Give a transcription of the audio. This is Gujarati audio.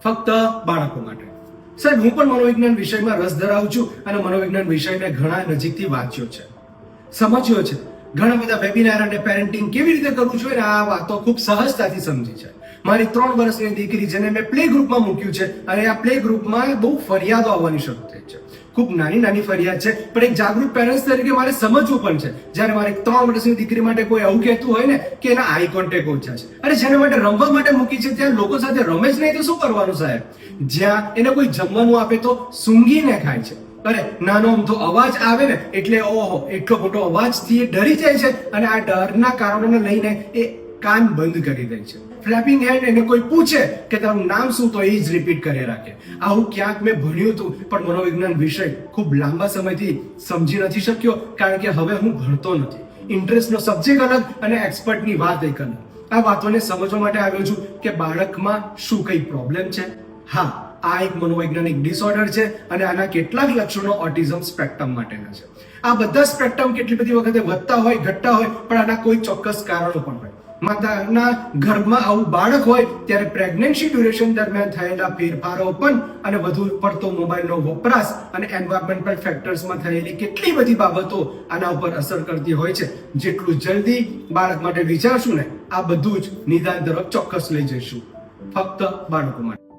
ફક્ત બાળકો માટે. સાહેબ, હું પણ મનોવિજ્ઞાન વિષયમાં રસ ધરાવું છું અને મનોવિજ્ઞાન વિષયને ઘણા નજીકથી વાંચ્યો છે, સમજ્યો છે. ઘણા બધા વેબિનાર અને પેરેન્ટિંગ કેવી રીતે કરવું જોઈએ ને આ વાતો ખૂબ સહજતાથી સમજી છે. મારી 3 વર્ષની દીકરી જેને મેં પ્લે ગ્રુપમાં મૂક્યું છે અને આ પ્લે ગ્રુપમાં બહુ ફરિયાદો આવવાની શરૂ થઈ છે. ખૂબ નાની નાની ફરિયાદ છે, પણ એક જાગૃત પેરેન્ટ્સ તરીકે મારે સમજવું પણ છે. જ્યારે મારી 3 વર્ષની દીકરી માટે કોઈ એવું કહેતું હોય ને કે એના આઈ કોન્ટેક્ટ ઓછા છે, અને જેને માટે રમવા માટે મૂકી છે ત્યાં લોકો સાથે રમે જ નહીં તો શું કરવાનું સાહેબ? જ્યાં એને કોઈ જમવાનું આપે તો સૂંઘીને ખાય છે. અરે નાનો અમથો અવાજ આવે ને એટલે ઓહો, એટલો મોટો અવાજથી એ ડરી જાય છે અને આ ડરના કારણોને લઈને એ કાન બંધ કરી દે છે. ફ્લેપિંગ હેન્ડ, એને કોઈ પૂછે કે તારું નામ શું તો એ જ રિપીટ કરી રાખે. આવું ક્યાંક મેં ભણ્યું હતું, પણ મનોવિજ્ઞાન વિષય ખૂબ લાંબા સમયથી સમજી નથી શક્યો, કારણ કે હવે હું ભણતો નથી. ઇન્ટરેસ્ટનો સબ્જેક્ટ અલગ અને એક્સપર્ટની વાત એક અલગ. આ વાતોને સમજવા માટે આવ્યો છું કે બાળકમાં શું કઈ પ્રોબ્લેમ છે. હા, આ એક મનોવૈજ્ઞાનિક ડિસઓર્ડર છે અને આના કેટલાક લક્ષણો ઓટિઝમ સ્પેક્ટ્રમ માટેના છે. આ બધા સ્પેક્ટ્રમ કેટલી બધી વખતે વધતા હોય, ઘટતા હોય, પણ આના કોઈ ચોક્કસ કારણો પણ હોય. માતાના ગર્ભમાં આવું બાળક હોય ત્યારે પ્રેગ્નન્સી ડ્યુરેશન દરમિયાન થયેલા ફેરફારો પણ અને વધુ પડતો મોબાઈલનો વપરાશ અને એન્વાયરમેન્ટલ ફેક્ટર્સમાં થયેલી કેટલી બધી બાબતો આના ઉપર અસર કરતી હોય છે. જેટલું જલ્દી બાળક માટે વિચારશું ને, આ બધું જ નિદાન તરફ ચોક્કસ લઈ જઈશું, ફક્ત બાળકો માટે.